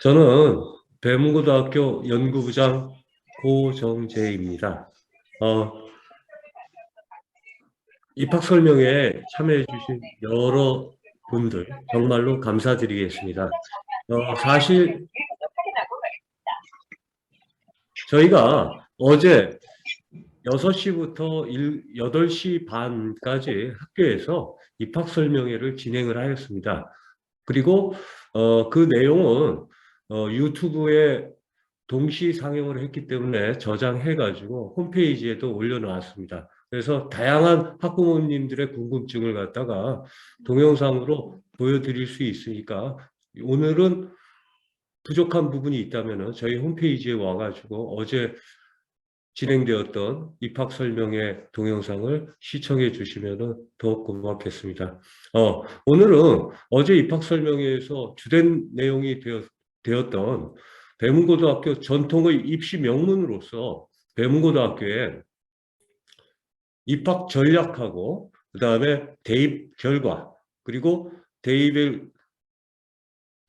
저는 배문고등학교 연구부장 고정재입니다. 어, 입학 설명회에 참여해 주신 여러 분들 정말로 감사드리겠습니다. 사실 저희가 어제 6시부터 8시 반까지 학교에서 입학 설명회를 진행을 하였습니다. 그리고 그 내용은 유튜브에 동시 상영을 했기 때문에 저장해가지고 홈페이지에도 올려놓았습니다. 그래서 다양한 학부모님들의 궁금증을 갖다가 동영상으로 보여드릴 수 있으니까 오늘은 부족한 부분이 있다면 저희 홈페이지에 와가지고 어제 진행되었던 입학 설명회 동영상을 시청해 주시면 더욱 고맙겠습니다. 오늘은 어제 입학 설명회에서 주된 내용이 되었던 배문고등학교 전통의 입시 명문으로서 배문고등학교에 입학 전략하고 그다음에 대입 결과 그리고 대입의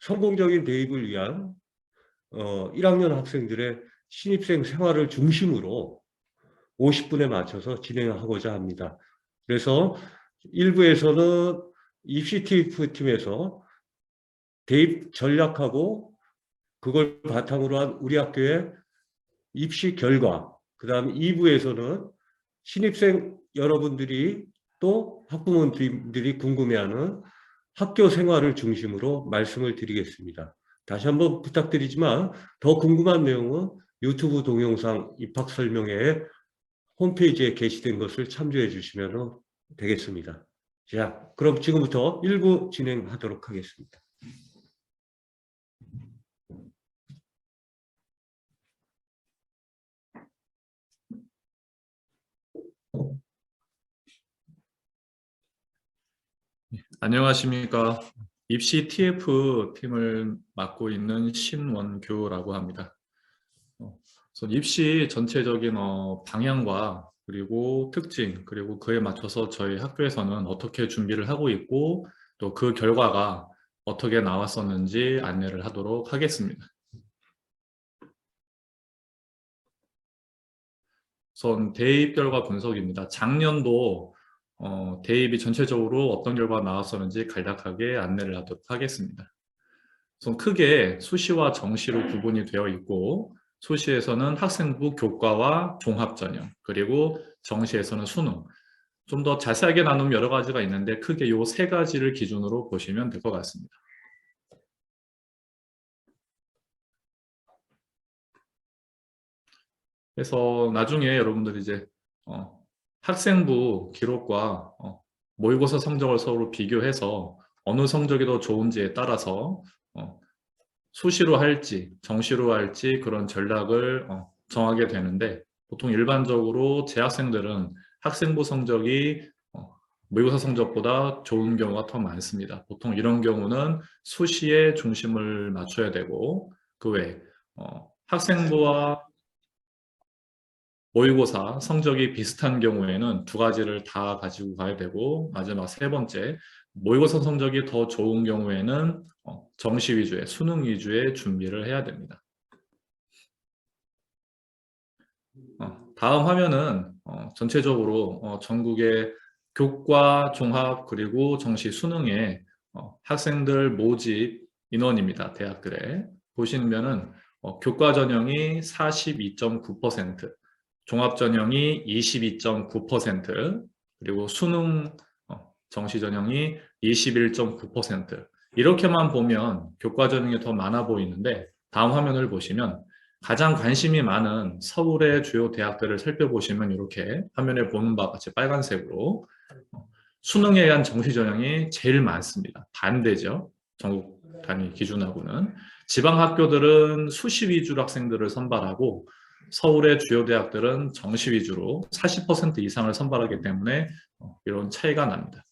성공적인 대입을 위한 1학년 학생들의 신입생 생활을 중심으로 50분에 맞춰서 진행하고자 합니다. 그래서 1부에서는 입시TF 팀에서 대입 전략하고 그걸 바탕으로 한 우리 학교의 입시 결과, 그 다음 2부에서는 신입생 여러분들이 또 학부모님들이 궁금해하는 학교 생활을 중심으로 말씀을 드리겠습니다. 다시 한번 부탁드리지만 더 궁금한 내용은 유튜브 동영상 입학 설명회에 홈페이지에 게시된 것을 참조해 주시면 되겠습니다. 자, 그럼 지금부터 1부 진행하도록 하겠습니다. 안녕하십니까. 입시 TF 팀을 맡고 있는 신원교라고 합니다. 그래서 입시 전체적인 방향과 그리고 특징, 그리고 그에 맞춰서 저희 학교에서는 어떻게 준비를 하고 있고 또 그 결과가 어떻게 나왔었는지 안내를 하도록 하겠습니다. 우선 대입 결과 분석입니다. 작년도 대입이 전체적으로 어떤 결과가 나왔었는지 간략하게 안내를 하도록 하겠습니다. 우선 크게 수시와 정시로 구분이 되어 있고 수시에서는 학생부 교과와 종합전형, 그리고 정시에서는 수능. 좀 더 자세하게 나누면 여러 가지가 있는데 크게 이 세 가지를 기준으로 보시면 될 것 같습니다. 그래서 나중에 여러분들이 이제 학생부 기록과 모의고사 성적을 서로 비교해서 어느 성적이 더 좋은지에 따라서 수시로 할지 정시로 할지 그런 전략을 정하게 되는데, 보통 일반적으로 재학생들은 학생부 성적이 모의고사 성적보다 좋은 경우가 더 많습니다. 보통 이런 경우는 수시에 중심을 맞춰야 되고, 그 외에 학생부와 모의고사 성적이 비슷한 경우에는 두 가지를 다 가지고 가야 되고, 마지막 세 번째, 모의고사 성적이 더 좋은 경우에는 정시 위주의, 수능 위주의 준비를 해야 됩니다. 다음 화면은 전체적으로 전국의 교과, 종합, 그리고 정시 수능의 학생들 모집 인원입니다. 대학들에 보시면은 교과 전형이 42.9%, 종합 전형이 22.9%, 그리고 수능 정시 전형이 21.9%. 이렇게만 보면 교과 전형이 더 많아 보이는데, 다음 화면을 보시면 가장 관심이 많은 서울의 주요 대학들을 살펴보시면 이렇게 화면에 보는 바와 같이 빨간색으로 수능에 의한 정시 전형이 제일 많습니다. 반대죠. 전국 단위 기준하고는. 지방 학교들은 수시 위주로 학생들을 선발하고 서울의 주요 대학들은 정시 위주로 40% 이상을 선발하기 때문에 이런 차이가 납니다.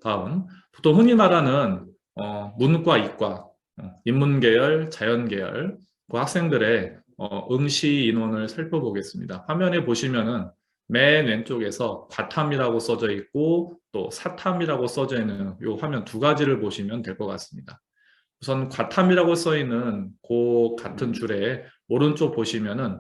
다음, 보통 흔히 말하는 문과, 이과, 인문계열, 자연계열 그 학생들의 응시 인원을 살펴보겠습니다. 화면에 보시면은 맨 왼쪽에서 과탐이라고 써져 있고 또 사탐이라고 써져 있는 이 화면 두 가지를 보시면 될 것 같습니다. 우선 과탐이라고 써 있는 그 같은 줄에 오른쪽 보시면은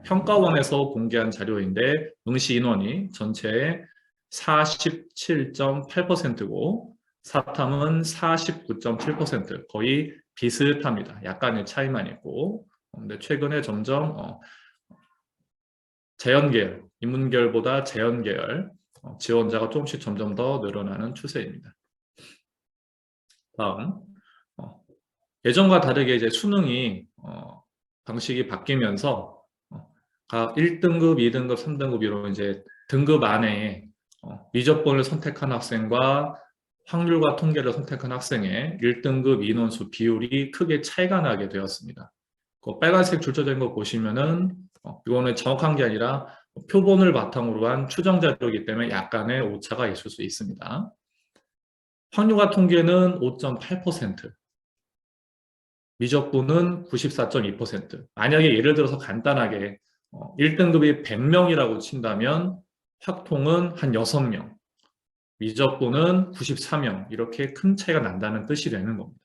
평가원에서 공개한 자료인데 응시 인원이 전체의 47.8%고 사탐은 49.7%, 거의 비슷합니다. 약간의 차이만 있고, 근데 최근에 점점 자연계열, 인문계열보다 자연계열 지원자가 조금씩 점점 더 늘어나는 추세입니다. 다음, 예전과 다르게 이제 수능이 방식이 바뀌면서 각 1등급, 2등급, 3등급 이런 이제 등급 안에 미적분을 선택한 학생과 확률과 통계를 선택한 학생의 1등급 인원수 비율이 크게 차이가 나게 되었습니다. 그 빨간색 줄쳐진 거 보시면은 이거는 정확한 게 아니라 표본을 바탕으로 한 추정 자료이기 때문에 약간의 오차가 있을 수 있습니다. 확률과 통계는 5.8%, 미적분은 94.2%. 만약에 예를 들어서 간단하게 1등급이 100명이라고 친다면 확통은 한 6명, 미적분은 94명, 이렇게 큰 차이가 난다는 뜻이 되는 겁니다.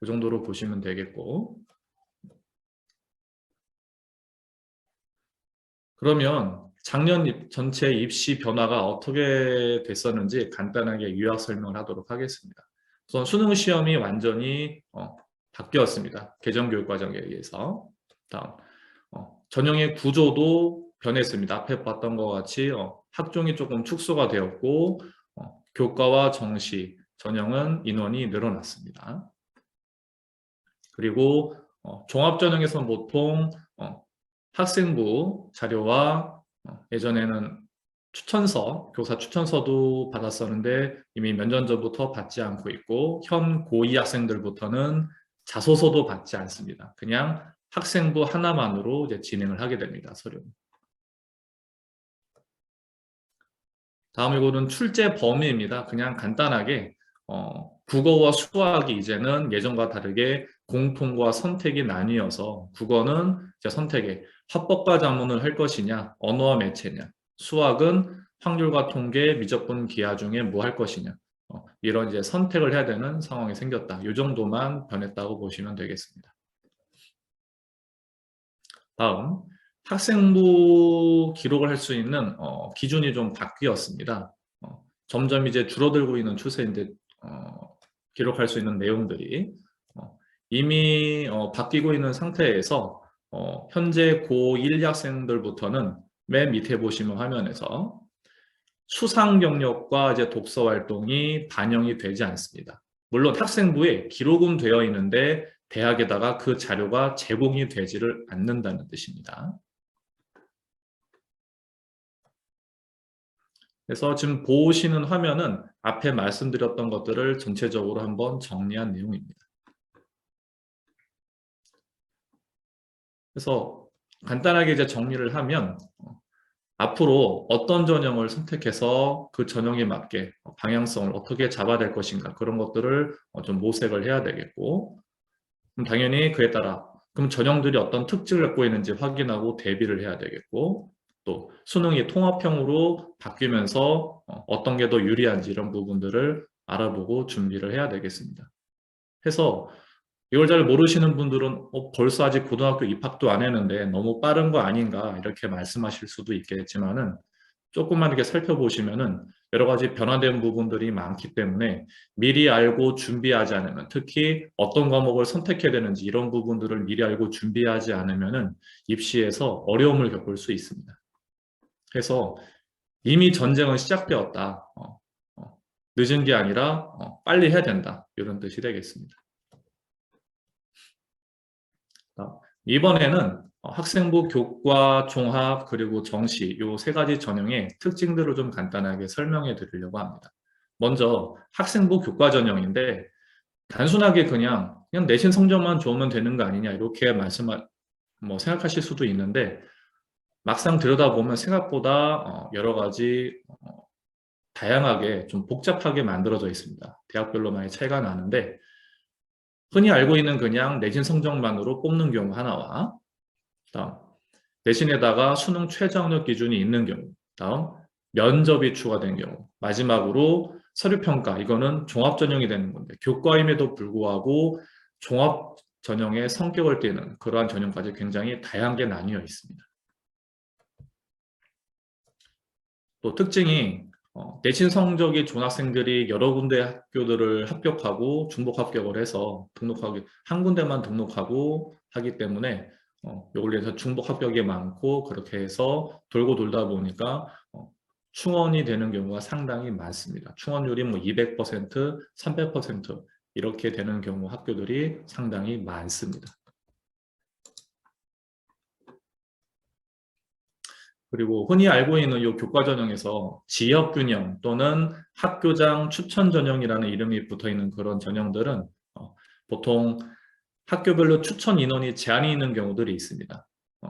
그 정도로 보시면 되겠고, 그러면 작년 전체 입시 변화가 어떻게 됐었는지 간단하게 요약 설명을 하도록 하겠습니다. 우선 수능 시험이 완전히 바뀌었습니다. 개정교육과정에 의해서. 다음, 전형의 구조도 변했습니다. 앞에 봤던 것 같이 학종이 조금 축소가 되었고 교과와 정시, 전형은 인원이 늘어났습니다. 그리고 종합전형에서는 보통 학생부 자료와 예전에는 추천서, 교사 추천서도 받았었는데 이미 몇 년 전부터 받지 않고 있고 현 고2 학생들부터는 자소서도 받지 않습니다. 그냥 학생부 하나만으로 이제 진행을 하게 됩니다. 서류는. 다음 이거는 출제 범위입니다. 그냥 간단하게 국어와 수학이 이제는 예전과 다르게 공통과 선택이 나뉘어서 국어는 이제 선택에 합법과 자문을 할 것이냐, 언어와 매체냐, 수학은 확률과 통계, 미적분 기하 중에 뭐 할 것이냐, 이런 이제 선택을 해야 되는 상황이 생겼다. 이 정도만 변했다고 보시면 되겠습니다. 다음, 학생부 기록을 할 수 있는 기준이 좀 바뀌었습니다. 점점 이제 줄어들고 있는 추세인데 기록할 수 있는 내용들이 이미 바뀌고 있는 상태에서 현재 고1 학생들부터는 맨 밑에 보시면 화면에서 수상 경력과 이제 독서 활동이 반영이 되지 않습니다. 물론 학생부에 기록은 되어 있는데 대학에다가 그 자료가 제공이 되지를 않는다는 뜻입니다. 그래서 지금 보시는 화면은 앞에 말씀드렸던 것들을 전체적으로 한번 정리한 내용입니다. 그래서 간단하게 이제 정리를 하면 앞으로 어떤 전형을 선택해서 그 전형에 맞게 방향성을 어떻게 잡아야 될 것인가, 그런 것들을 좀 모색을 해야 되겠고, 그럼 당연히 그에 따라 그럼 전형들이 어떤 특징을 갖고 있는지 확인하고 대비를 해야 되겠고, 또 수능이 통합형으로 바뀌면서 어떤 게 더 유리한지 이런 부분들을 알아보고 준비를 해야 되겠습니다. 해서 이걸 잘 모르시는 분들은 벌써 아직 고등학교 입학도 안 했는데 너무 빠른 거 아닌가 이렇게 말씀하실 수도 있겠지만은 조금만 이렇게 살펴보시면은 여러 가지 변화된 부분들이 많기 때문에 미리 알고 준비하지 않으면, 특히 어떤 과목을 선택해야 되는지 이런 부분들을 미리 알고 준비하지 않으면은 입시에서 어려움을 겪을 수 있습니다. 그래서 이미 전쟁은 시작되었다. 늦은 게 아니라 빨리 해야 된다. 이런 뜻이 되겠습니다. 이번에는 학생부 교과, 종합, 그리고 정시 이 세 가지 전형의 특징들을 좀 간단하게 설명해 드리려고 합니다. 먼저 학생부 교과 전형인데 단순하게 그냥 내신 성적만 좋으면 되는 거 아니냐 이렇게 생각하실 수도 있는데 막상 들여다보면 생각보다 여러 가지 다양하게 좀 복잡하게 만들어져 있습니다. 대학별로 많이 차이가 나는데 흔히 알고 있는 그냥 내신 성적만으로 뽑는 경우 하나와, 다음 내신에다가 수능 최저학력 기준이 있는 경우, 다음 면접이 추가된 경우, 마지막으로 서류평가, 이거는 종합전형이 되는 건데 교과임에도 불구하고 종합전형의 성격을 띠는 그러한 전형까지 굉장히 다양하게 나뉘어 있습니다. 또 특징이 내신 성적이 좋은 학생들이 여러 군데 학교들을 합격하고 중복 합격을 해서 등록하기 한 군데만 등록하고 하기 때문에 요걸 위해서 중복 합격이 많고 그렇게 해서 돌고 돌다 보니까 충원이 되는 경우가 상당히 많습니다. 충원율이 뭐 200%, 300% 이렇게 되는 경우 학교들이 상당히 많습니다. 그리고 흔히 알고 있는 이 교과 전형에서 지역 균형 또는 학교장 추천 전형이라는 이름이 붙어 있는 그런 전형들은 보통 학교별로 추천 인원이 제한이 있는 경우들이 있습니다.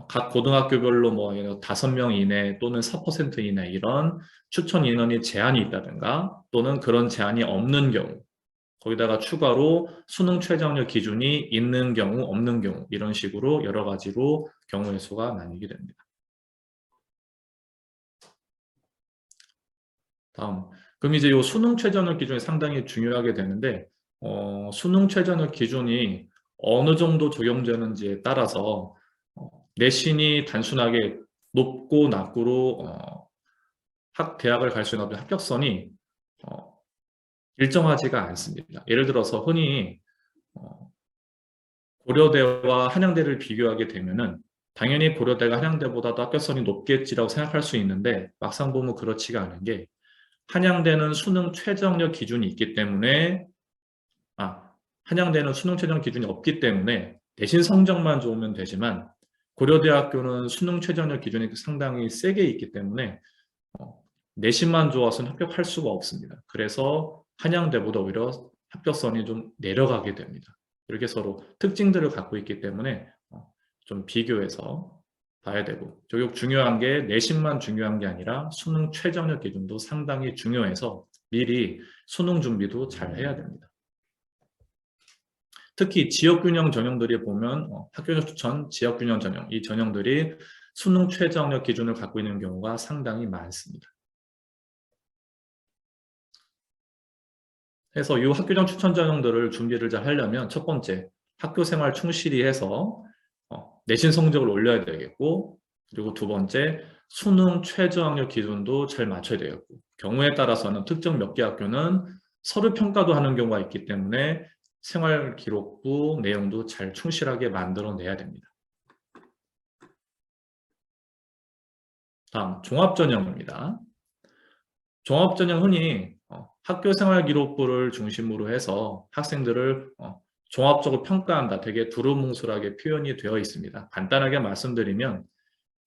각 고등학교별로 뭐 5명 이내 또는 4% 이내 이런 추천 인원이 제한이 있다든가 또는 그런 제한이 없는 경우, 거기다가 추가로 수능 최저학력 기준이 있는 경우 없는 경우 이런 식으로 여러 가지로 경우의 수가 나뉘게 됩니다. 다음, 그럼 이제 이 수능 최저학력 기준이 상당히 중요하게 되는데 수능 최저학력 기준이 어느 정도 적용되는지에 따라서 내신이 단순하게 높고 낮고로 대학을 갈 수 있는 합격선이 일정하지가 않습니다. 예를 들어서 흔히 고려대와 한양대를 비교하게 되면은 당연히 고려대가 한양대보다도 합격선이 높겠지라고 생각할 수 있는데 막상 보면 그렇지가 않은 게 한양대는 수능 최저학력 기준이 있기 때문에 한양대는 수능 최저학력 기준이 없기 때문에 내신 성적만 좋으면 되지만 고려대학교는 수능 최저학력 기준이 상당히 세게 있기 때문에 내신만 좋아서는 합격할 수가 없습니다. 그래서 한양대보다 오히려 합격선이 좀 내려가게 됩니다. 이렇게 서로 특징들을 갖고 있기 때문에 좀 비교해서 봐야 되고, 교육 중요한 게 내신만 중요한 게 아니라 수능 최저학력 기준도 상당히 중요해서 미리 수능 준비도 잘 해야 됩니다. 특히 지역균형 전형들이 보면 학교적 추천, 지역균형 전형, 이 전형들이 수능 최저학력 기준을 갖고 있는 경우가 상당히 많습니다. 그래서 이 학교장 추천 전형들을 준비를 잘 하려면 첫 번째, 학교 생활 충실히 해서 내신 성적을 올려야 되겠고, 그리고 두 번째, 수능 최저학력 기준도 잘 맞춰야 되겠고, 경우에 따라서는 특정 몇 개 학교는 서류 평가도 하는 경우가 있기 때문에 생활기록부 내용도 잘 충실하게 만들어내야 됩니다. 다음, 종합전형입니다. 종합전형 흔히 학교 생활기록부를 중심으로 해서 학생들을 종합적으로 평가한다. 되게 두루뭉술하게 표현이 되어 있습니다. 간단하게 말씀드리면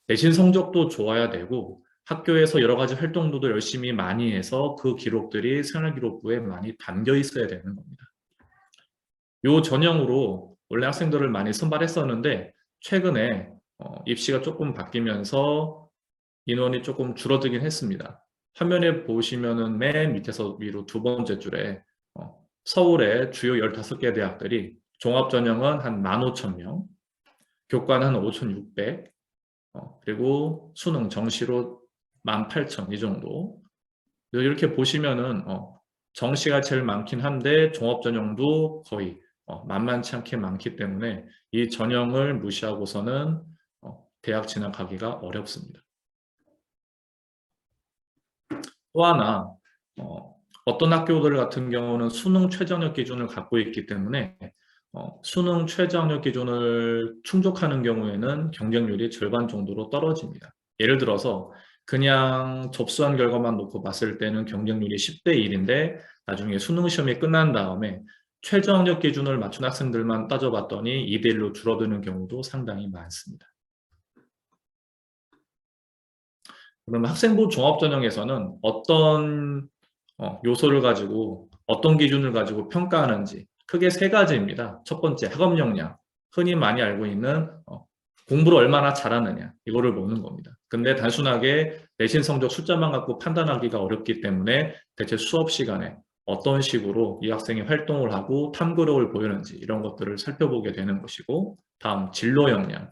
내신 성적도 좋아야 되고 학교에서 여러 가지 활동도 열심히 많이 해서 그 기록들이 생활기록부에 많이 담겨 있어야 되는 겁니다. 이 전형으로 원래 학생들을 많이 선발했었는데 최근에 입시가 조금 바뀌면서 인원이 조금 줄어들긴 했습니다. 화면에 보시면은 맨 밑에서 위로 두 번째 줄에 서울의 주요 15개 대학들이 종합전형은 한 15,000명, 교과는 한 5,600, 그리고 수능 정시로 18,000 이 정도. 이렇게 보시면은 정시가 제일 많긴 한데 종합전형도 거의 만만치 않게 많기 때문에 이 전형을 무시하고서는 대학 진학하기가 어렵습니다. 또 하나 어떤 학교들 같은 경우는 수능 최저학력 기준을 갖고 있기 때문에 수능 최저학력 기준을 충족하는 경우에는 경쟁률이 절반 정도로 떨어집니다. 예를 들어서 그냥 접수한 결과만 놓고 봤을 때는 경쟁률이 10대 1인데 나중에 수능 시험이 끝난 다음에 최저학력 기준을 맞춘 학생들만 따져봤더니 2대 1로 줄어드는 경우도 상당히 많습니다. 그러면 학생부 종합전형에서는 어떤 요소를 가지고 어떤 기준을 가지고 평가하는지 크게 세 가지입니다. 첫 번째, 학업 역량. 흔히 많이 알고 있는 공부를 얼마나 잘하느냐 이거를 보는 겁니다. 근데 단순하게 내신 성적 숫자만 갖고 판단하기가 어렵기 때문에 대체 수업 시간에 어떤 식으로 이 학생이 활동을 하고 탐구력을 보이는지 이런 것들을 살펴보게 되는 것이고, 다음 진로 역량.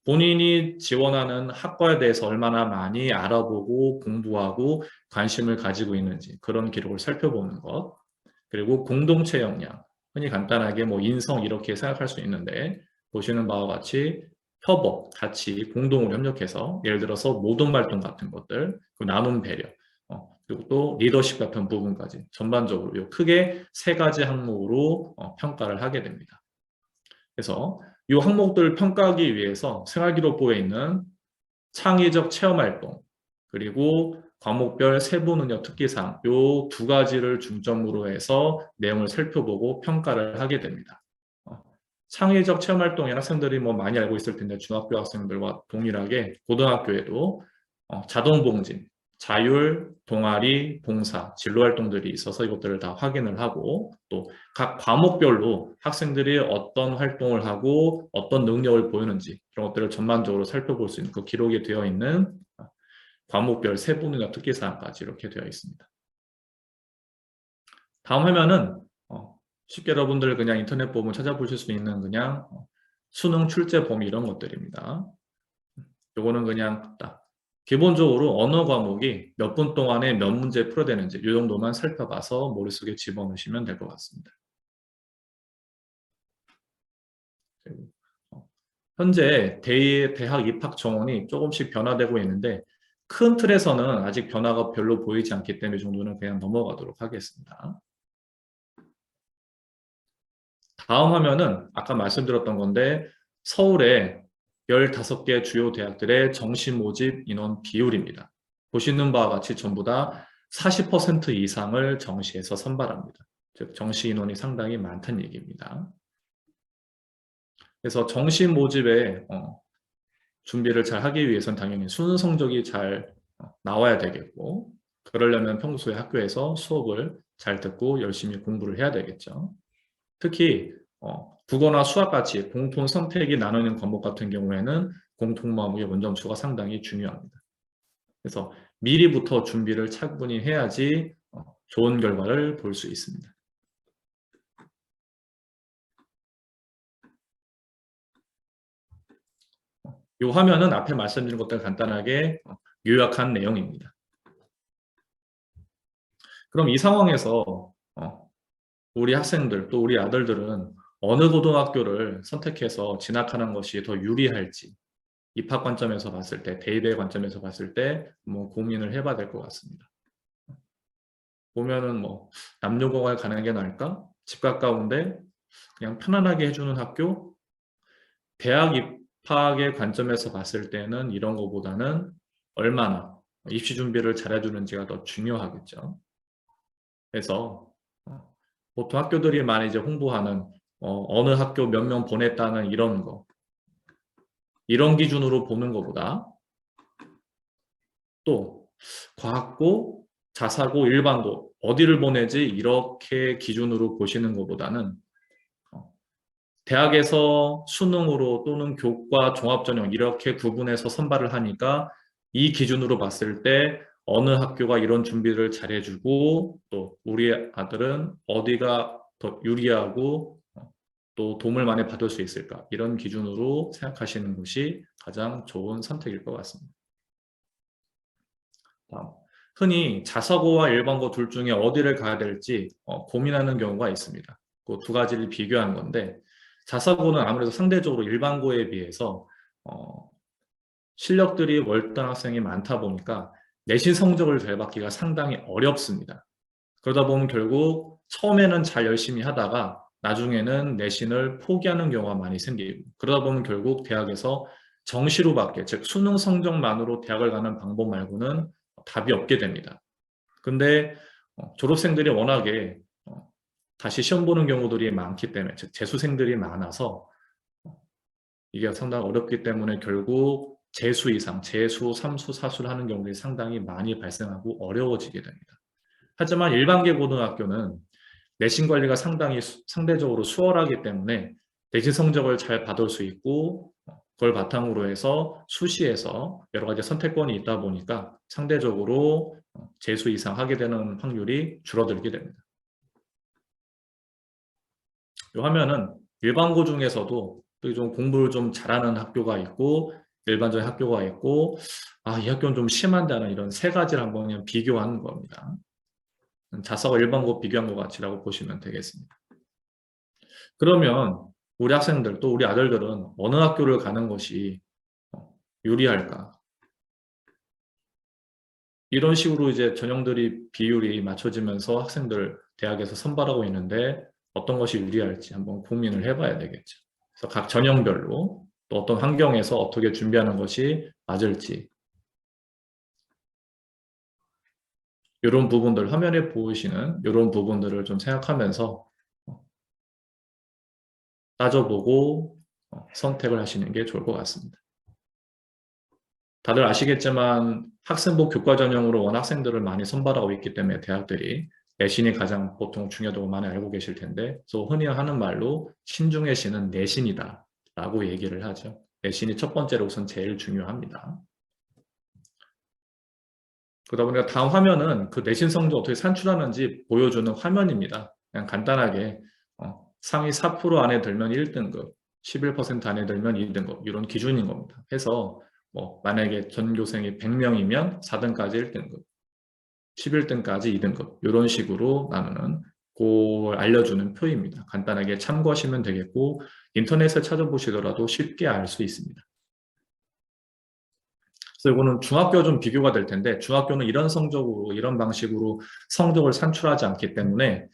본인이 지원하는 학과에 대해서 얼마나 많이 알아보고 공부하고 관심을 가지고 있는지 그런 기록을 살펴보는 것. 그리고 공동체 역량. 흔히 간단하게 뭐 인성 이렇게 생각할 수 있는데 보시는 바와 같이 협업, 같이 공동으로 협력해서 예를 들어서 모동 활동 같은 것들, 그 나눔 배려, 그리고 또 리더십 같은 부분까지 전반적으로 요 크게 세 가지 항목으로 평가를 하게 됩니다. 그래서 이 항목들을 평가하기 위해서 생활기록부에 있는 창의적 체험활동 그리고 과목별 세부 능력 특기사항 요 두 가지를 중점으로 해서 내용을 살펴보고 평가를 하게 됩니다. 창의적 체험활동이 학생들이 뭐 많이 알고 있을 텐데 중학교 학생들과 동일하게 고등학교에도 자동봉진, 자율, 동아리, 봉사, 진로활동들이 있어서 이것들을 다 확인을 하고 또 각 과목별로 학생들이 어떤 활동을 하고 어떤 능력을 보이는지 이런 것들을 전반적으로 살펴볼 수 있는 그 기록이 되어 있는 과목별 세부 능력 특기사항까지 이렇게 되어 있습니다. 다음 화면은 쉽게 여러분들 그냥 인터넷 보면 찾아보실 수 있는 그냥 수능 출제 범위 이런 것들입니다. 요거는 그냥 딱 기본적으로 언어 과목이 몇 분 동안에 몇 문제 풀어야 되는지 이 정도만 살펴봐서 머릿속에 집어넣으시면 될 것 같습니다. 현재 대학 입학 정원이 조금씩 변화되고 있는데 큰 틀에서는 아직 변화가 별로 보이지 않기 때문에 이 정도는 그냥 넘어가도록 하겠습니다. 다음 화면은 아까 말씀드렸던 건데 서울의 15개 주요 대학들의 정시 모집 인원 비율입니다. 보시는 바와 같이 전부 다 40% 이상을 정시에서 선발합니다. 즉 정시 인원이 상당히 많다는 얘기입니다. 그래서 정시 모집에 준비를 잘 하기 위해서는 당연히 수능 성적이 잘 나와야 되겠고 그러려면 평소에 학교에서 수업을 잘 듣고 열심히 공부를 해야 되겠죠. 특히 국어나 수학같이 공통 선택이 나누는 과목 같은 경우에는 공통 과목의 원점수가 상당히 중요합니다. 그래서 미리부터 준비를 차분히 해야지 좋은 결과를 볼 수 있습니다. 이 화면은 앞에 말씀드린 것들 간단하게 요약한 내용입니다. 그럼 이 상황에서 우리 학생들 또 우리 아들들은 어느 고등학교를 선택해서 진학하는 것이 더 유리할지 입학 관점에서 봤을 때, 대입의 관점에서 봤을 때 뭐 고민을 해봐야 될 것 같습니다. 보면은 뭐 남녀공학을 가는 게 나을까? 집 가까운데 그냥 편안하게 해주는 학교? 대학 입학의 관점에서 봤을 때는 이런 거보다는 얼마나 입시 준비를 잘해주는지가 더 중요하겠죠. 그래서 보통 학교들이 많이 이제 홍보하는 어느 학교 몇 명 보냈다는 이런 거 이런 기준으로 보는 것보다 또 과학고, 자사고, 일반고 어디를 보내지 이렇게 기준으로 보시는 것보다는 대학에서 수능으로 또는 교과, 종합전형 이렇게 구분해서 선발을 하니까 이 기준으로 봤을 때 어느 학교가 이런 준비를 잘해주고 또 우리 아들은 어디가 더 유리하고 또 도움을 많이 받을 수 있을까 이런 기준으로 생각하시는 것이 가장 좋은 선택일 것 같습니다. 흔히 자사고와 일반고 둘 중에 어디를 가야 될지 고민하는 경우가 있습니다. 그 두 가지를 비교한 건데 자사고는 아무래도 상대적으로 일반고에 비해서 실력들이 월등한 학생이 많다 보니까 내신 성적을 잘 받기가 상당히 어렵습니다. 그러다 보면 결국 처음에는 잘 열심히 하다가 나중에는 내신을 포기하는 경우가 많이 생기고 그러다 보면 결국 대학에서 정시로밖에 즉 수능 성적만으로 대학을 가는 방법 말고는 답이 없게 됩니다. 근데 졸업생들이 워낙에 다시 시험 보는 경우들이 많기 때문에 즉 재수생들이 많아서 이게 상당히 어렵기 때문에 결국 재수 이상, 재수, 삼수, 사수를 하는 경우들이 상당히 많이 발생하고 어려워지게 됩니다. 하지만 일반계 고등학교는 내신 관리가 상대적으로 수월하기 때문에 내신 성적을 잘 받을 수 있고 그걸 바탕으로 해서 수시에서 여러 가지 선택권이 있다 보니까 상대적으로 재수 이상 하게 되는 확률이 줄어들게 됩니다. 이 화면은 일반고 중에서도 또 좀 공부를 좀 잘하는 학교가 있고 일반적인 학교가 있고 이 학교는 좀 심한다는 이런 세 가지를 한번 그냥 비교하는 겁니다. 자사고 일반고 비교한 것 같이라고 보시면 되겠습니다. 그러면 우리 학생들 또 우리 아들들은 어느 학교를 가는 것이 유리할까? 이런 식으로 이제 전형들이 비율이 맞춰지면서 학생들 대학에서 선발하고 있는데 어떤 것이 유리할지 한번 고민을 해봐야 되겠죠. 그래서 각 전형별로 또 어떤 환경에서 어떻게 준비하는 것이 맞을지 이런 부분들 화면에 보이시는 이런 부분들을 좀 생각하면서 따져보고 선택을 하시는 게 좋을 것 같습니다. 다들 아시겠지만 학생부 교과 전형으로 원 학생들을 많이 선발하고 있기 때문에 대학들이 내신이 가장 보통 중요하다고 많이 알고 계실 텐데 또 흔히 하는 말로 신중의 신은 내신이다 라고 얘기를 하죠. 내신이 첫 번째로 우선 제일 중요합니다. 그러다 보니까 다음 화면은 그 내신 성적 어떻게 산출하는지 보여주는 화면입니다. 그냥 간단하게 상위 4% 안에 들면 1등급, 11% 안에 들면 2등급 이런 기준인 겁니다. 해서 만약에 전교생이 100명이면 4등까지 1등급, 11등까지 2등급 이런 식으로 나누는 그걸 알려주는 표입니다. 간단하게 참고하시면 되겠고 인터넷에 찾아보시더라도 쉽게 알 수 있습니다. 그래서 이거는 중학교 좀 비교가 될 텐데 중학교는 이런 성적으로 이런 방식으로 성적을 산출하지 않기 때문에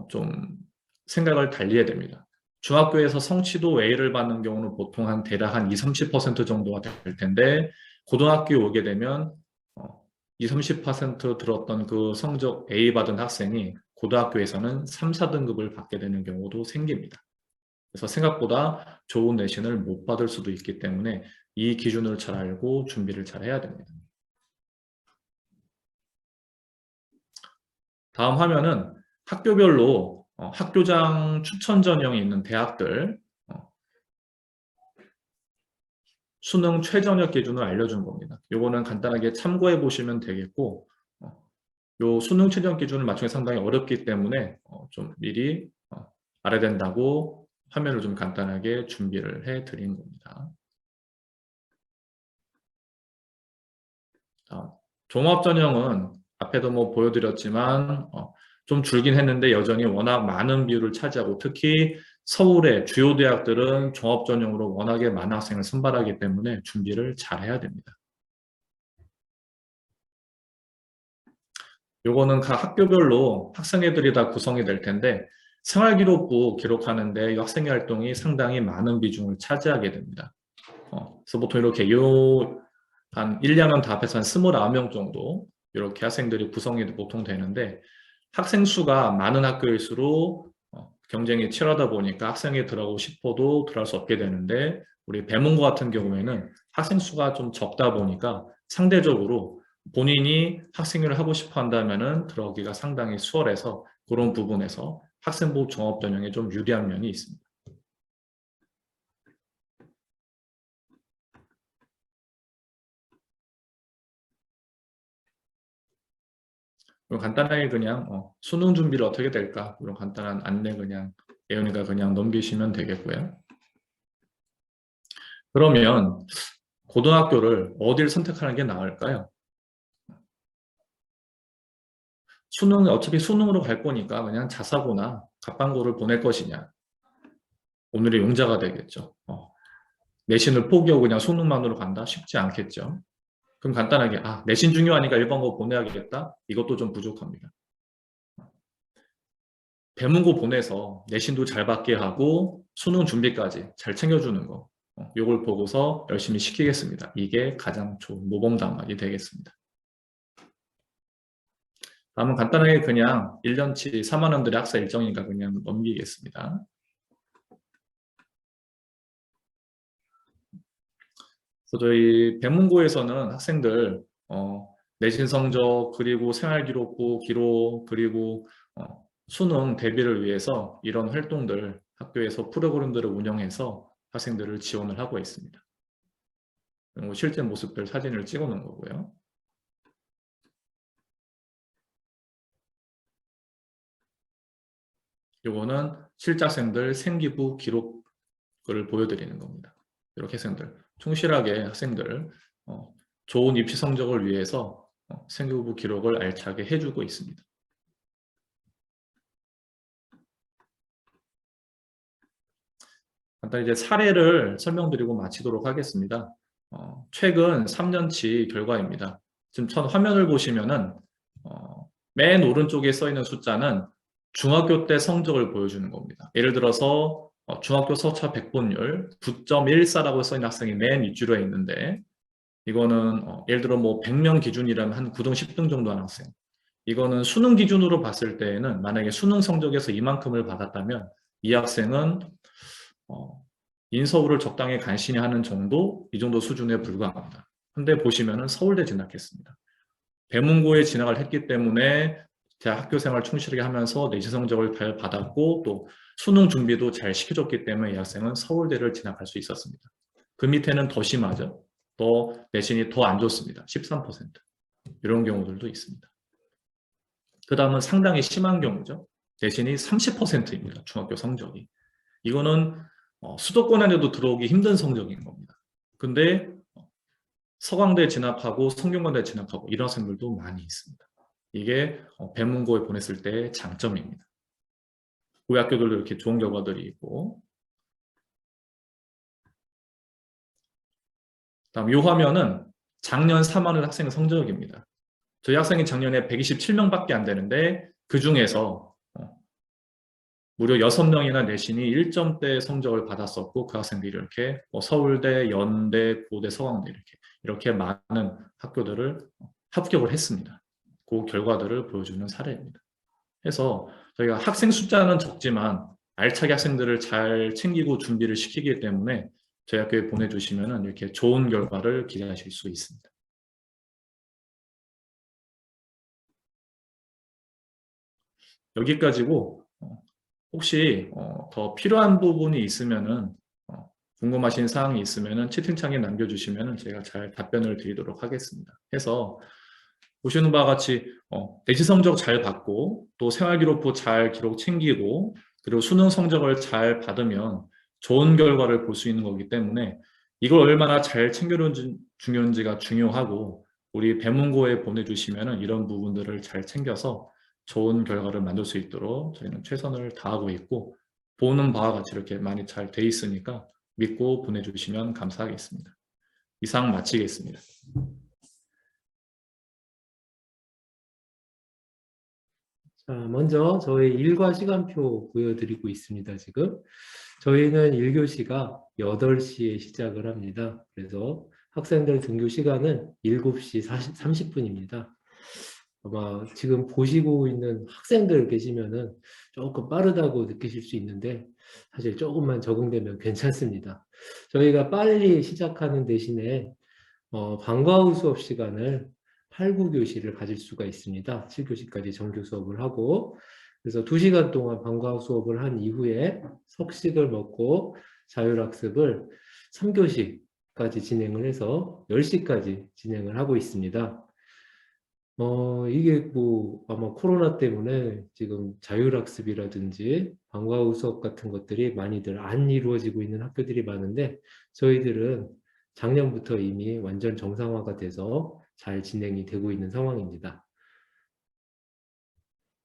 좀 생각을 달리해야 됩니다. 중학교에서 성취도 A를 받는 경우는 보통 한 대략 한 20, 30% 정도가 될 텐데 고등학교에 오게 되면 20, 30% 들었던 그 성적 A 받은 학생이 고등학교에서는 3, 4등급을 받게 되는 경우도 생깁니다. 그래서 생각보다 좋은 내신을 못 받을 수도 있기 때문에 이 기준을 잘 알고 준비를 잘 해야 됩니다. 다음 화면은 학교별로 학교장 추천 전형이 있는 대학들 수능 최저력 기준을 알려준 겁니다. 이거는 간단하게 참고해 보시면 되겠고 요 수능 최저력 기준을 맞추기 상당히 어렵기 때문에 좀 미리 알아야 된다고 화면을 좀 간단하게 준비를 해 드린 겁니다. 종합전형은 앞에도 보여드렸지만 좀 줄긴 했는데 여전히 워낙 많은 비율을 차지하고 특히 서울의 주요 대학들은 종합전형으로 워낙에 많은 학생을 선발하기 때문에 준비를 잘 해야 됩니다. 요거는 각 학교별로 학생회들이 다 구성이 될 텐데 생활기록부 기록하는데 이 학생회 활동이 상당히 많은 비중을 차지하게 됩니다. 그래서 보통 이렇게 한 1, 2학년 다 합해서 한 29명 정도 이렇게 학생들이 구성이 보통 되는데 학생 수가 많은 학교일수록 경쟁이 치열하다 보니까 학생회 들어가고 싶어도 들어갈 수 없게 되는데 우리 배문고 같은 경우에는 학생 수가 좀 적다 보니까 상대적으로 본인이 학생회를 하고 싶어 한다면은 들어가기가 상당히 수월해서 그런 부분에서 학생부 종합전형에 좀 유리한 면이 있습니다. 그럼 간단하게 그냥 수능 준비를 어떻게 될까 이런 간단한 안내 그냥 예은이가 그냥 넘기시면 되겠고요. 그러면 고등학교를 어디를 선택하는 게 나을까요? 수능 어차피 수능으로 갈 거니까 그냥 자사고나 갑방고를 보낼 것이냐 오늘의 용자가 되겠죠. 내신을 포기하고 그냥 수능만으로 간다? 쉽지 않겠죠. 그럼 간단하게 내신 중요하니까 일반고 보내야겠다? 이것도 좀 부족합니다. 배문고 보내서 내신도 잘 받게 하고 수능 준비까지 잘 챙겨주는 거 이걸 보고서 열심히 시키겠습니다. 이게 가장 좋은 모범답안이 되겠습니다. 다음은 간단하게 그냥 1년치 4만 원들의 학사 일정이니까 그냥 넘기겠습니다. 그래서 저희 배문고에서는 학생들 내신 성적 그리고 생활기록부 기록 그리고 수능 대비를 위해서 이런 활동들 학교에서 프로그램들을 운영해서 학생들을 지원을 하고 있습니다. 그리고 실제 모습들 사진을 찍어 놓은 거고요. 요거는 실장생들 생기부 기록 그걸 보여드리는 겁니다. 이렇게 학생들, 충실하게 학생들 좋은 입시 성적을 위해서 생교부 기록을 알차게 해주고 있습니다. 간단히 이제 사례를 설명드리고 마치도록 하겠습니다. 최근 3년치 결과입니다. 지금 첫 화면을 보시면은 맨 오른쪽에 써 있는 숫자는 중학교 때 성적을 보여주는 겁니다. 예를 들어서 중학교 서차 100분율 9.14라고 써 있는 학생이 맨 윗줄에 있는데, 이거는 예를 들어 뭐 100명 기준이라면 한 9등 10등 정도 하는 학생, 이거는 수능 기준으로 봤을 때에는 만약에 수능 성적에서 이만큼을 받았다면 이 학생은 인서울을 적당히 간신히 하는 정도, 이 정도 수준에 불과합니다. 근데 보시면은 서울대 진학했습니다. 배문고에 진학을 했기 때문에 대학 학교 생활 충실하게 하면서 내신 성적을 잘 받았고 또 수능 준비도 잘 시켜줬기 때문에 이 학생은 서울대를 진학할 수 있었습니다. 그 밑에는 더 심하죠. 더 내신이 더 안 좋습니다. 13%. 이런 경우들도 있습니다. 그 다음은 상당히 심한 경우죠. 내신이 30%입니다. 중학교 성적이. 이거는 수도권 안에도 들어오기 힘든 성적인 겁니다. 근데 서강대 진학하고 성균관대 진학하고 이런 학생들도 많이 있습니다. 이게 배문고에 보냈을 때의 장점입니다. 우리 학교들도 이렇게 좋은 결과들이 있고, 다음 이 화면은 작년 3학년 학생 성적입니다. 저희 학생이 작년에 127명밖에 안 되는데 그 중에서 무려 6명이나 내신이 1점대 성적을 받았었고, 그 학생들이 이렇게 서울대, 연대, 고대, 서강대 이렇게 많은 학교들을 합격을 했습니다. 그 결과들을 보여주는 사례입니다. 그래서 저희가 학생 숫자는 적지만 알차게 학생들을 잘 챙기고 준비를 시키기 때문에 저희 학교에 보내주시면 이렇게 좋은 결과를 기대하실 수 있습니다. 여기까지고, 혹시 더 필요한 부분이 있으면은 궁금하신 사항이 있으면은 채팅창에 남겨주시면은 제가 잘 답변을 드리도록 하겠습니다. 해서 보시는 바와 같이 내신 성적 잘 받고 또 생활기록부 잘 기록 챙기고 그리고 수능 성적을 잘 받으면 좋은 결과를 볼 수 있는 거기 때문에 이걸 얼마나 잘 챙겨주는지가 중요하고, 우리 배문고에 보내주시면은 이런 부분들을 잘 챙겨서 좋은 결과를 만들 수 있도록 저희는 최선을 다하고 있고, 보는 바와 같이 이렇게 많이 잘 돼 있으니까 믿고 보내주시면 감사하겠습니다. 이상 마치겠습니다. 자, 먼저 저희 일과 시간표 보여드리고 있습니다. 지금 저희는 1교시가 8시에 시작을 합니다. 그래서 학생들 등교 시간은 7시 30분입니다. 아마 지금 보시고 있는 학생들 계시면은 조금 빠르다고 느끼실 수 있는데 사실 조금만 적응되면 괜찮습니다. 저희가 빨리 시작하는 대신에 방과 후 수업 시간을 8, 9교시를 가질 수가 있습니다. 7교시까지 정규 수업을 하고, 그래서 2시간 동안 방과 후 수업을 한 이후에 석식을 먹고 자율학습을 3교시까지 진행을 해서 10시까지 진행을 하고 있습니다. 이게 뭐 아마 코로나 때문에 지금 자율학습이라든지 방과 후 수업 같은 것들이 많이들 안 이루어지고 있는 학교들이 많은데, 저희들은 작년부터 이미 완전 정상화가 돼서 잘 진행이 되고 있는 상황입니다.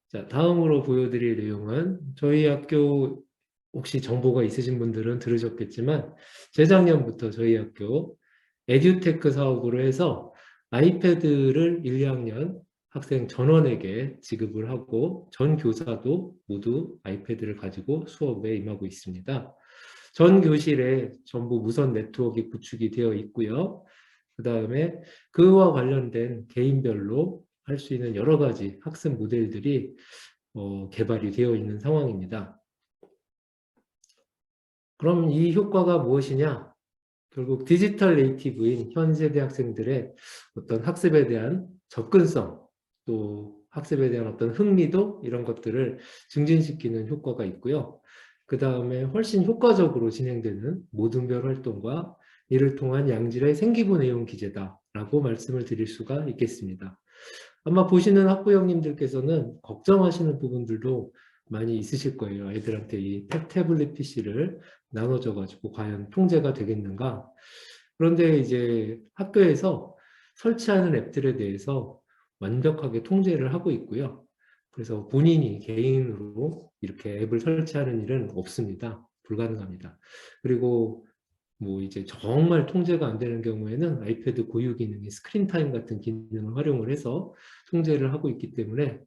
자, 다음으로 보여드릴 내용은 저희 학교 혹시 정보가 있으신 분들은 들으셨겠지만 재작년부터 저희 학교 에듀테크 사업으로 해서 아이패드를 1, 2학년 학생 전원에게 지급을 하고 전 교사도 모두 아이패드를 가지고 수업에 임하고 있습니다. 전 교실에 전부 무선 네트워크가 구축이 되어 있고요. 그 다음에 그와 관련된 개인별로 할 수 있는 여러 가지 학습 모델들이 개발이 되어 있는 상황입니다. 그럼 이 효과가 무엇이냐? 결국 디지털 네이티브인 현 세대 학생들의 어떤 학습에 대한 접근성, 또 학습에 대한 어떤 흥미도, 이런 것들을 증진시키는 효과가 있고요. 그 다음에 훨씬 효과적으로 진행되는 모든별 활동과 이를 통한 양질의 생기부 내용 기재다라고 말씀을 드릴 수가 있겠습니다. 아마 보시는 학부형님들께서는 걱정하시는 부분들도 많이 있으실 거예요. 아이들한테 이 태블릿 PC를 나눠줘 가지고 과연 통제가 되겠는가? 그런데 이제 학교에서 설치하는 앱들에 대해서 완벽하게 통제를 하고 있고요. 그래서 본인이 개인으로 이렇게 앱을 설치하는 일은 없습니다. 불가능합니다. 그리고 뭐 이제 정말 통제가 안 되는 경우에는 아이패드 고유 기능인 스크린 타임 같은 기능을 활용을 해서 통제를 하고 있기 때문에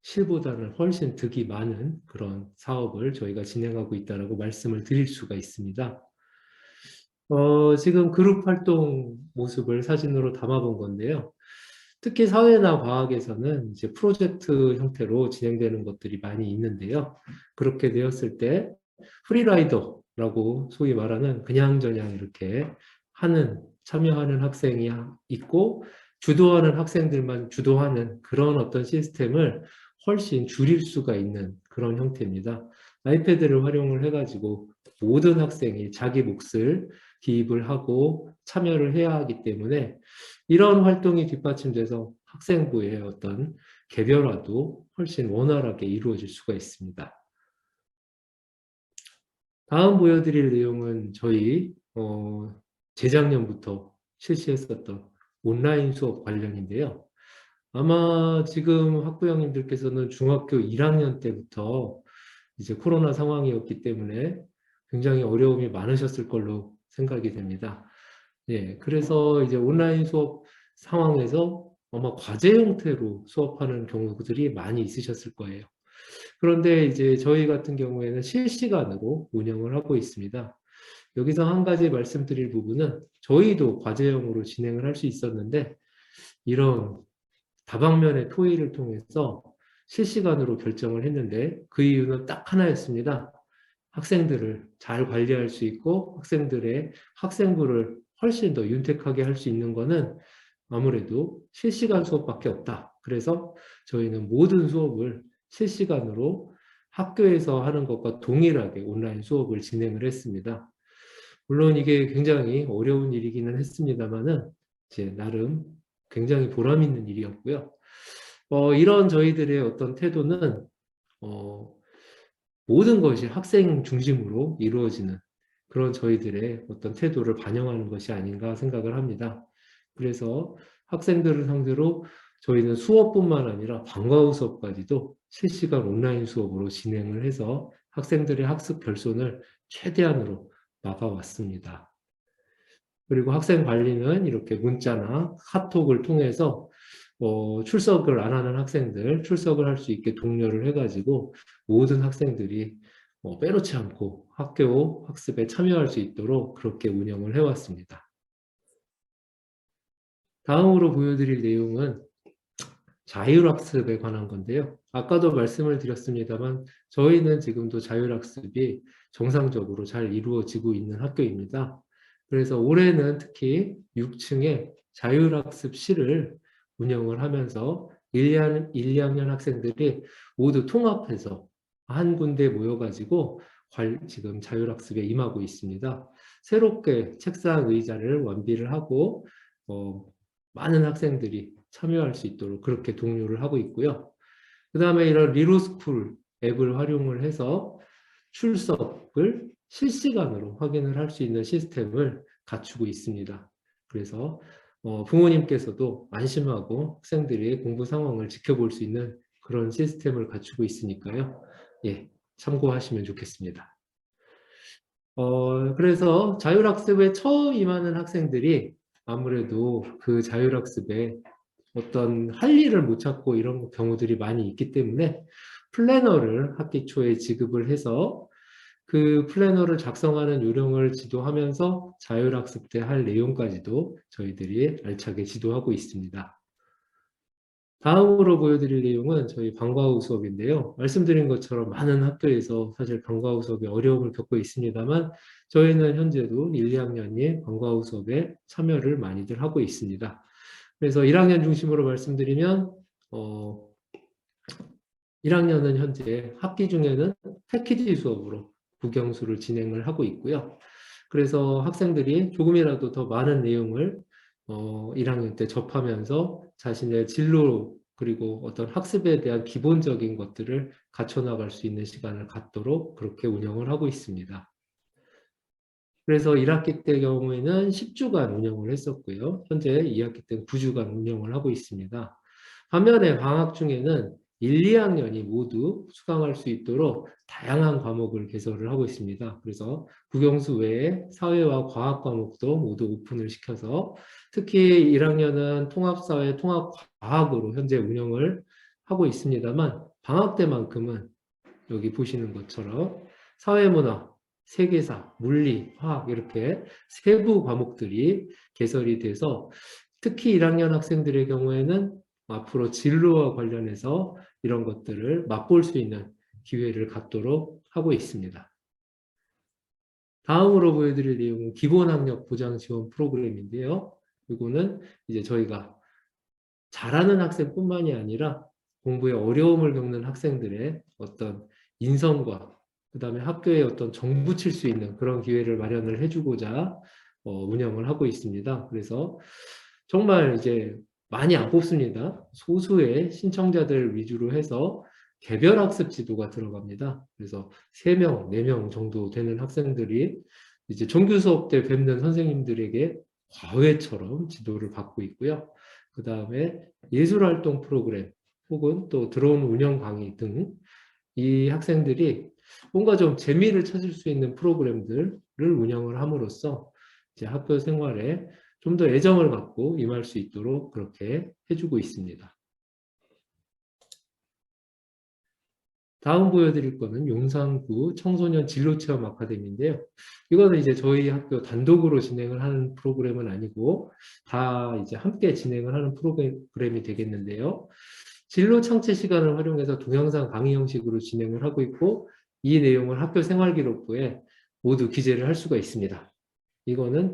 실보다는 훨씬 득이 많은 그런 사업을 저희가 진행하고 있다고 말씀을 드릴 수가 있습니다. 지금 그룹 활동 모습을 사진으로 담아본 건데요. 특히 사회나 과학에서는 이제 프로젝트 형태로 진행되는 것들이 많이 있는데요. 그렇게 되었을 때 프리라이더라고 소위 말하는 그냥저냥 이렇게 참여하는 학생이 있고 주도하는 학생들만 주도하는 그런 어떤 시스템을 훨씬 줄일 수가 있는 그런 형태입니다. 아이패드를 활용을 해가지고 모든 학생이 자기 몫을 기입을 하고 참여를 해야 하기 때문에 이런 활동이 뒷받침돼서 학생부의 어떤 개별화도 훨씬 원활하게 이루어질 수가 있습니다. 다음 보여드릴 내용은 저희 재작년부터 실시했었던 온라인 수업 관련인데요. 아마 지금 학부형님들께서는 중학교 1학년 때부터 이제 코로나 상황이었기 때문에 굉장히 어려움이 많으셨을 걸로 생각이 됩니다. 예, 그래서 이제 온라인 수업 상황에서 아마 과제 형태로 수업하는 경우들이 많이 있으셨을 거예요. 그런데 이제 저희 같은 경우에는 실시간으로 운영을 하고 있습니다. 여기서 한 가지 말씀드릴 부분은 저희도 과제형으로 진행을 할 수 있었는데 이런 다방면의 토의를 통해서 실시간으로 결정을 했는데 그 이유는 딱 하나였습니다. 학생들을 잘 관리할 수 있고 학생들의 학생부를 훨씬 더 윤택하게 할 수 있는 것은 아무래도 실시간 수업밖에 없다. 그래서 저희는 모든 수업을 실시간으로 학교에서 하는 것과 동일하게 온라인 수업을 진행을 했습니다. 물론 이게 굉장히 어려운 일이기는 했습니다만은 이제 나름 굉장히 보람 있는 일이었고요. 이런 저희들의 어떤 태도는 모든 것이 학생 중심으로 이루어지는 그런 저희들의 어떤 태도를 반영하는 것이 아닌가 생각을 합니다. 그래서 학생들을 상대로 저희는 수업뿐만 아니라 방과 후 수업까지도 실시간 온라인 수업으로 진행을 해서 학생들의 학습 결손을 최대한으로 막아왔습니다. 그리고 학생 관리는 이렇게 문자나 카톡을 통해서 출석을 안 하는 학생들 출석을 할 수 있게 독려를 해가지고 모든 학생들이 빼놓지 않고 학교 학습에 참여할 수 있도록 그렇게 운영을 해왔습니다. 다음으로 보여드릴 내용은 자율학습에 관한 건데요. 아까도 말씀을 드렸습니다만 저희는 지금도 자율학습이 정상적으로 잘 이루어지고 있는 학교입니다. 그래서 올해는 특히 6층에 자율학습실을 운영을 하면서 1, 2학년 학생들이 모두 통합해서 한 군데 모여가지고 지금 자율학습에 임하고 있습니다. 새롭게 책상 의자를 완비를 하고 많은 학생들이 참여할 수 있도록 그렇게 독려를 하고 있고요. 그 다음에 이런 리로스쿨 앱을 활용을 해서 출석을 실시간으로 확인을 할 수 있는 시스템을 갖추고 있습니다. 그래서 부모님께서도 안심하고 학생들의 공부 상황을 지켜볼 수 있는 그런 시스템을 갖추고 있으니까요. 예, 참고하시면 좋겠습니다. 그래서 자율학습에 처음 임하는 학생들이 아무래도 그 자율학습에 어떤 할 일을 못 찾고 이런 경우들이 많이 있기 때문에 플래너를 학기 초에 지급을 해서 그 플래너를 작성하는 요령을 지도하면서 자율학습 때 할 내용까지도 저희들이 알차게 지도하고 있습니다. 다음으로 보여드릴 내용은 저희 방과 후 수업인데요. 말씀드린 것처럼 많은 학교에서 사실 방과 후 수업에 어려움을 겪고 있습니다만 저희는 현재도 1, 2학년이 방과 후 수업에 참여를 많이들 하고 있습니다. 그래서 1학년 중심으로 말씀드리면 1학년은 현재 학기 중에는 패키지 수업으로 국영수를 진행을 하고 있고요. 그래서 학생들이 조금이라도 더 많은 내용을 1학년 때 접하면서 자신의 진로 그리고 어떤 학습에 대한 기본적인 것들을 갖춰나갈 수 있는 시간을 갖도록 그렇게 운영을 하고 있습니다. 그래서 1학기 때 경우에는 10주간 운영을 했었고요. 현재 2학기 때는 9주간 운영을 하고 있습니다. 반면에 방학 중에는 1, 2학년이 모두 수강할 수 있도록 다양한 과목을 개설을 하고 있습니다. 그래서 국영수 외에 사회와 과학 과목도 모두 오픈을 시켜서 특히 1학년은 통합사회, 통합과학으로 현재 운영을 하고 있습니다만 방학 때만큼은 여기 보시는 것처럼 사회문화, 세계사, 물리, 화학 이렇게 세부 과목들이 개설이 돼서 특히 1학년 학생들의 경우에는 앞으로 진로와 관련해서 이런 것들을 맛볼 수 있는 기회를 갖도록 하고 있습니다. 다음으로 보여드릴 내용은 기본학력 보장 지원 프로그램인데요. 이거는 이제 저희가 잘하는 학생뿐만이 아니라 공부에 어려움을 겪는 학생들의 어떤 인성과 그다음에 학교에 어떤 정붙일 수 있는 그런 기회를 마련을 해주고자 운영을 하고 있습니다. 그래서 정말 이제 많이 안 뽑습니다. 소수의 신청자들 위주로 해서 개별 학습 지도가 들어갑니다. 그래서 3명, 4명 정도 되는 학생들이 이제 정규 수업 때 뵙는 선생님들에게 과외처럼 지도를 받고 있고요. 그 다음에 예술활동 프로그램 혹은 또 들어온 운영 강의 등 이 학생들이 뭔가 좀 재미를 찾을 수 있는 프로그램들을 운영을 함으로써 이제 학교 생활에 좀 더 애정을 갖고 임할 수 있도록 그렇게 해주고 있습니다. 다음 보여드릴 거는 용산구 청소년 진로체험 아카데미인데요. 이거는 이제 저희 학교 단독으로 진행을 하는 프로그램은 아니고 다 이제 함께 진행을 하는 프로그램이 되겠는데요. 진로 창체 시간을 활용해서 동영상 강의 형식으로 진행을 하고 있고 이 내용을 학교 생활기록부에 모두 기재를 할 수가 있습니다. 이거는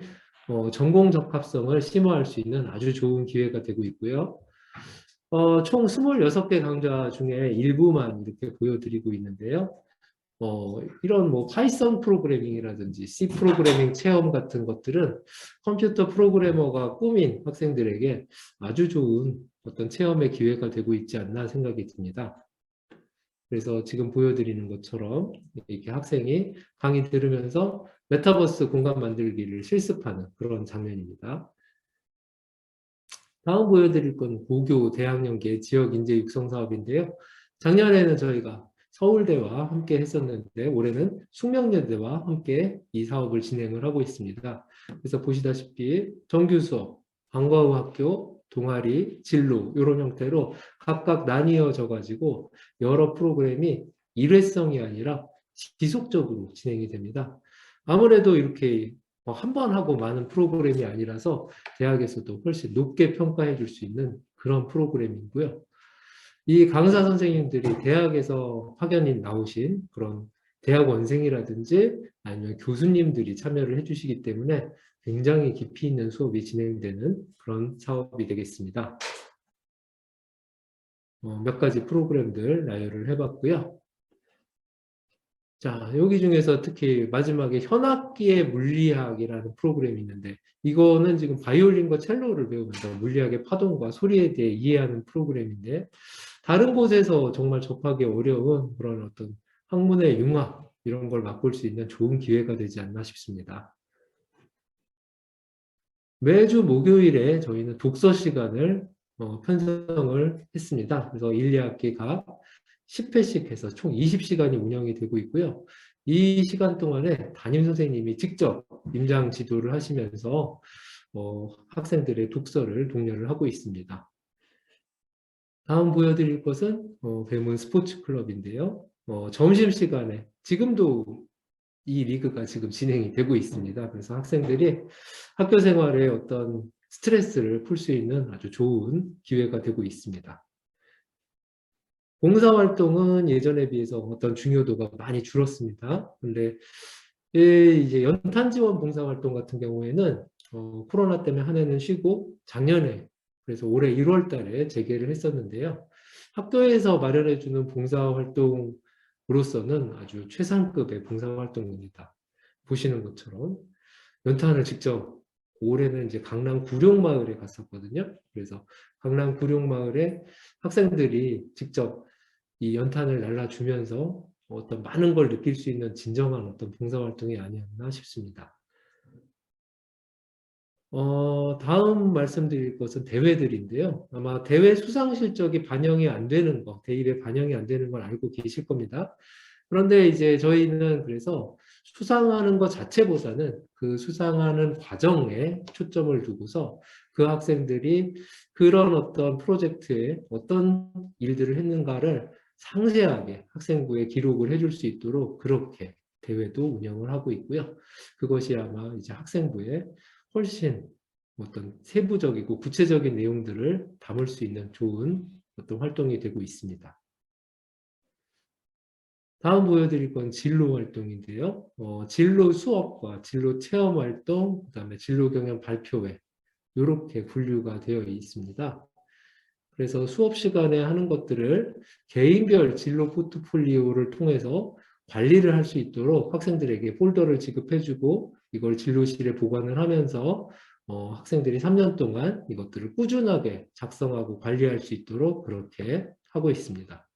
전공 적합성을 심화할 수 있는 아주 좋은 기회가 되고 있고요. 총 26개 강좌 중에 일부만 이렇게 보여드리고 있는데요. 이런 뭐 파이썬 프로그래밍이라든지 C 프로그래밍 체험 같은 것들은 컴퓨터 프로그래머가 꿈인 학생들에게 아주 좋은 어떤 체험의 기회가 되고 있지 않나 생각이 듭니다. 그래서 지금 보여드리는 것처럼 이렇게 학생이 강의 들으면서 메타버스 공간 만들기를 실습하는 그런 장면입니다. 다음 보여드릴 건 고교 대학연계 지역 인재 육성 사업인데요. 작년에는 저희가 서울대와 함께 했었는데 올해는 숙명여대와 함께 이 사업을 진행을 하고 있습니다. 그래서 보시다시피 정규 수업, 방과 후 학교, 동아리, 진로 이런 형태로 각각 나뉘어져 가지고 여러 프로그램이 일회성이 아니라 지속적으로 진행이 됩니다. 아무래도 이렇게 한 번 하고 많은 프로그램이 아니라서 대학에서도 훨씬 높게 평가해 줄 수 있는 그런 프로그램이고요. 이 강사 선생님들이 대학에서 파견이 나오신 그런 대학원생이라든지 아니면 교수님들이 참여를 해주시기 때문에 굉장히 깊이 있는 수업이 진행되는 그런 사업이 되겠습니다. 몇 가지 프로그램들 나열을 해봤고요. 자, 여기 중에서 특히 마지막에 현악기의 물리학이라는 프로그램이 있는데 이거는 지금 바이올린과 첼로를 배우면서 물리학의 파동과 소리에 대해 이해하는 프로그램인데 다른 곳에서 정말 접하기 어려운 그런 어떤 학문의 융합 이런 걸 맛볼 수 있는 좋은 기회가 되지 않나 싶습니다. 매주 목요일에 저희는 독서 시간을 편성을 했습니다. 그래서 1, 2학기 각 10회씩 해서 총 20시간이 운영이 되고 있고요. 이 시간 동안에 담임 선생님이 직접 임장 지도를 하시면서 학생들의 독서를 독려를 하고 있습니다. 다음 보여드릴 것은 배문 스포츠 클럽인데요. 점심시간에 지금도 이 리그가 지금 진행이 되고 있습니다. 그래서 학생들이 학교 생활에 어떤 스트레스를 풀 수 있는 아주 좋은 기회가 되고 있습니다. 봉사활동은 예전에 비해서 어떤 중요도가 많이 줄었습니다. 근데 이제 연탄 지원 봉사활동 같은 경우에는 코로나 때문에 한 해는 쉬고 작년에 그래서 올해 1월 달에 재개를 했었는데요. 학교에서 마련해주는 봉사활동으로서는 아주 최상급의 봉사활동입니다. 보시는 것처럼 연탄을 직접 올해는 이제 강남 구룡마을에 갔었거든요. 그래서 강남 구룡마을에 학생들이 직접 이 연탄을 날라주면서 어떤 많은 걸 느낄 수 있는 진정한 어떤 봉사활동이 아니었나 싶습니다. 다음 말씀드릴 것은 대회들인데요. 아마 대회 수상 실적이 반영이 안 되는 거, 대입에 반영이 안 되는 걸 알고 계실 겁니다. 그런데 이제 저희는 그래서 수상하는 것 자체보다는 그 수상하는 과정에 초점을 두고서 그 학생들이 그런 어떤 프로젝트에 어떤 일들을 했는가를 상세하게 학생부에 기록을 해줄 수 있도록 그렇게 대회도 운영을 하고 있고요. 그것이 아마 이제 학생부에 훨씬 어떤 세부적이고 구체적인 내용들을 담을 수 있는 좋은 어떤 활동이 되고 있습니다. 다음 보여드릴 건 진로 활동인데요. 진로 수업과 진로 체험 활동, 그다음에 진로 경영 발표회 이렇게 분류가 되어 있습니다. 그래서 수업 시간에 하는 것들을 개인별 진로 포트폴리오를 통해서 관리를 할 수 있도록 학생들에게 폴더를 지급해주고 이걸 진로실에 보관을 하면서 학생들이 3년 동안 이것들을 꾸준하게 작성하고 관리할 수 있도록 그렇게 하고 있습니다.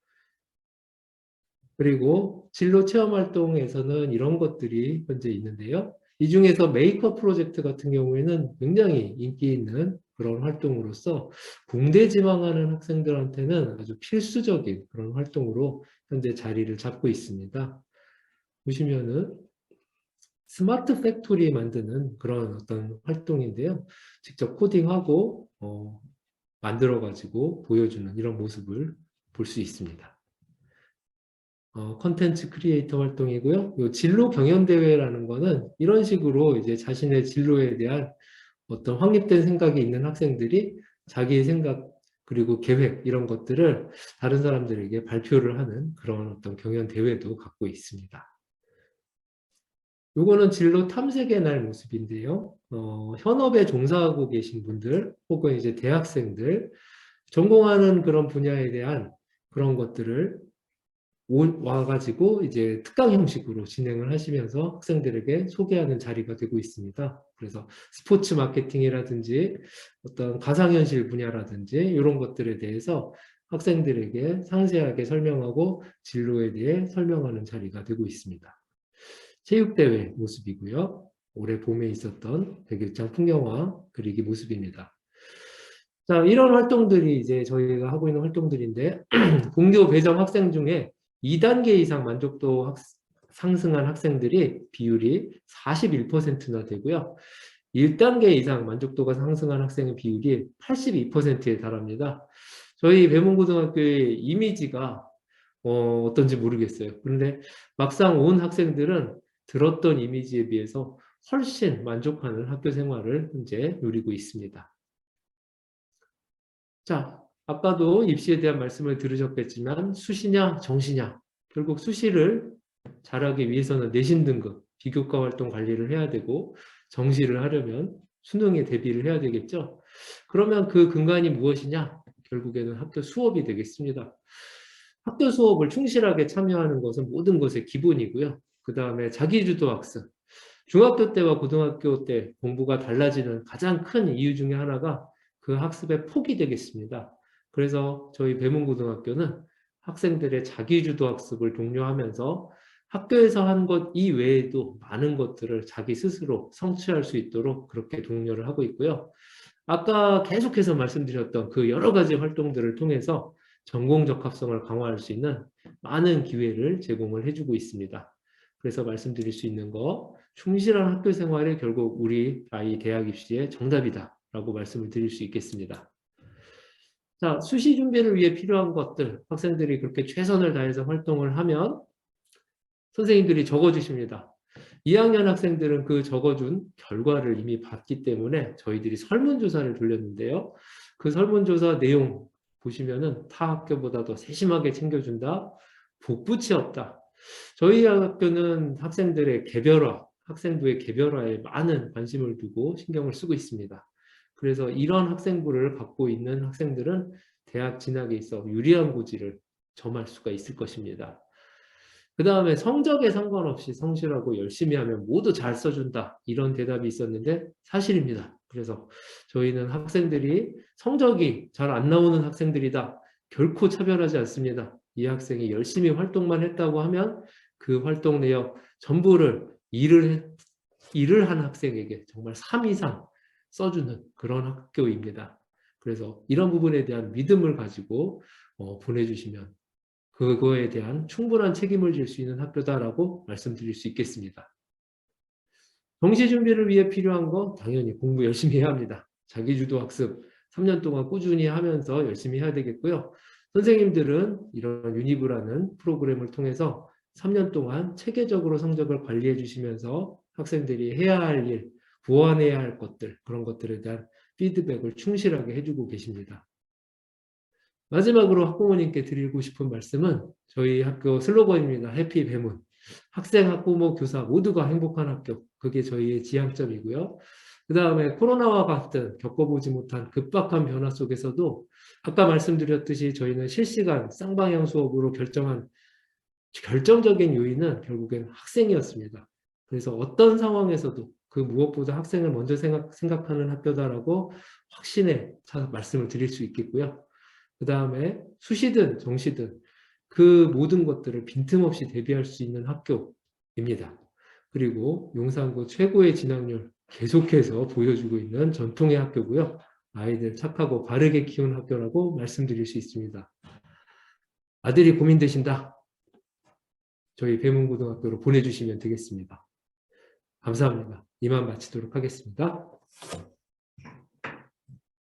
그리고 진로 체험 활동에서는 이런 것들이 현재 있는데요. 이 중에서 메이커 프로젝트 같은 경우에는 굉장히 인기 있는 그런 활동으로서 공대 지망하는 학생들한테는 아주 필수적인 그런 활동으로 현재 자리를 잡고 있습니다. 보시면은 스마트 팩토리 만드는 그런 어떤 활동인데요. 직접 코딩하고 만들어 보여주는 이런 모습을 볼 수 있습니다. 컨텐츠 크리에이터 활동이고요. 요 진로 경연 대회라는 거는 이런 식으로 이제 자신의 진로에 대한 어떤 확립된 생각이 있는 학생들이 자기의 생각 그리고 계획 이런 것들을 다른 사람들에게 발표를 하는 그런 어떤 경연 대회도 갖고 있습니다. 요거는 진로 탐색의 날 모습인데요. 현업에 종사하고 계신 분들 혹은 이제 대학생들 전공하는 그런 분야에 대한 그런 것들을 와가지고 이제 특강 형식으로 진행을 하시면서 학생들에게 소개하는 자리가 되고 있습니다. 그래서 스포츠 마케팅이라든지 어떤 가상현실 분야라든지 이런 것들에 대해서 학생들에게 상세하게 설명하고 진로에 대해 설명하는 자리가 되고 있습니다. 체육대회 모습이고요. 올해 봄에 있었던 백일장 풍경화 그리기 모습입니다. 자, 이런 활동들이 이제 저희가 하고 있는 활동들인데 공교 배정 학생 중에 2단계 이상 만족도 상승한 학생들이 비율이 41%나 되고요. 1단계 이상 만족도가 상승한 학생의 비율이 82%에 달합니다. 저희 배문고등학교의 이미지가 어떤지 모르겠어요. 그런데 막상 온 학생들은 들었던 이미지에 비해서 훨씬 만족하는 학교 생활을 현재 누리고 있습니다. 자, 아까도 입시에 대한 말씀을 들으셨겠지만 수시냐 정시냐 결국 수시를 잘하기 위해서는 내신 등급, 비교과 활동 관리를 해야 되고 정시를 하려면 수능에 대비를 해야 되겠죠. 그러면 그 근간이 무엇이냐? 결국에는 학교 수업이 되겠습니다. 학교 수업을 충실하게 참여하는 것은 모든 것의 기본이고요. 그 다음에 자기주도 학습. 중학교 때와 고등학교 때 공부가 달라지는 가장 큰 이유 중에 하나가 그 학습의 폭이 되겠습니다. 그래서 저희 배문고등학교는 학생들의 자기주도 학습을 독려하면서 학교에서 한 것 이외에도 많은 것들을 자기 스스로 성취할 수 있도록 그렇게 독려를 하고 있고요. 아까 계속해서 말씀드렸던 그 여러 가지 활동들을 통해서 전공 적합성을 강화할 수 있는 많은 기회를 제공을 해주고 있습니다. 그래서 말씀드릴 수 있는 거, 충실한 학교 생활이 결국 우리 아이 대학 입시의 정답이다 라고 말씀을 드릴 수 있겠습니다. 자, 수시 준비를 위해 필요한 것들, 학생들이 그렇게 최선을 다해서 활동을 하면 선생님들이 적어주십니다. 2학년 학생들은 그 적어준 결과를 이미 봤기 때문에 저희들이 설문조사를 돌렸는데요. 그 설문조사 내용 보시면은 타 학교보다 더 세심하게 챙겨준다. 복붙이 없다. 저희 학교는 학생들의 개별화, 학생부의 개별화에 많은 관심을 두고 신경을 쓰고 있습니다. 그래서 이런 학생부를 갖고 있는 학생들은 대학 진학에 있어 유리한 고지를 점할 수가 있을 것입니다. 그 다음에 성적에 상관없이 성실하고 열심히 하면 모두 잘 써준다. 이런 대답이 있었는데 사실입니다. 그래서 저희는 학생들이 성적이 잘 안 나오는 학생들이다. 결코 차별하지 않습니다. 이 학생이 열심히 활동만 했다고 하면 그 활동 내역 전부를 일을 한 학생에게 정말 3 이상 써주는 그런 학교입니다. 그래서 이런 부분에 대한 믿음을 가지고 보내주시면 그거에 대한 충분한 책임을 질 수 있는 학교다라고 말씀드릴 수 있겠습니다. 정시 준비를 위해 필요한 거 당연히 공부 열심히 해야 합니다. 자기주도 학습 3년 동안 꾸준히 하면서 열심히 해야 되겠고요. 선생님들은 이런 유니브라는 프로그램을 통해서 3년 동안 체계적으로 성적을 관리해 주시면서 학생들이 해야 할 일, 보완해야 할 것들, 그런 것들에 대한 피드백을 충실하게 해주고 계십니다. 마지막으로 학부모님께 드리고 싶은 말씀은 저희 학교 슬로건입니다. 해피 배문. 학생, 학부모, 교사 모두가 행복한 학교. 그게 저희의 지향점이고요. 그 다음에 코로나와 같은 겪어보지 못한 급박한 변화 속에서도 아까 말씀드렸듯이 저희는 실시간 쌍방향 수업으로 결정한 결정적인 요인은 결국엔 학생이었습니다. 그래서 어떤 상황에서도 그 무엇보다 학생을 먼저 생각하는 학교다라고 확신에 차서 말씀을 드릴 수 있겠고요. 그 다음에 수시든 정시든 그 모든 것들을 빈틈없이 대비할 수 있는 학교입니다. 그리고 용산구 최고의 진학률 계속해서 보여주고 있는 전통의 학교고요. 아이들 착하고 바르게 키우는 학교라고 말씀드릴 수 있습니다. 아들이 고민되신다. 저희 배문고등학교로 보내주시면 되겠습니다. 감사합니다. 이만 마치도록 하겠습니다.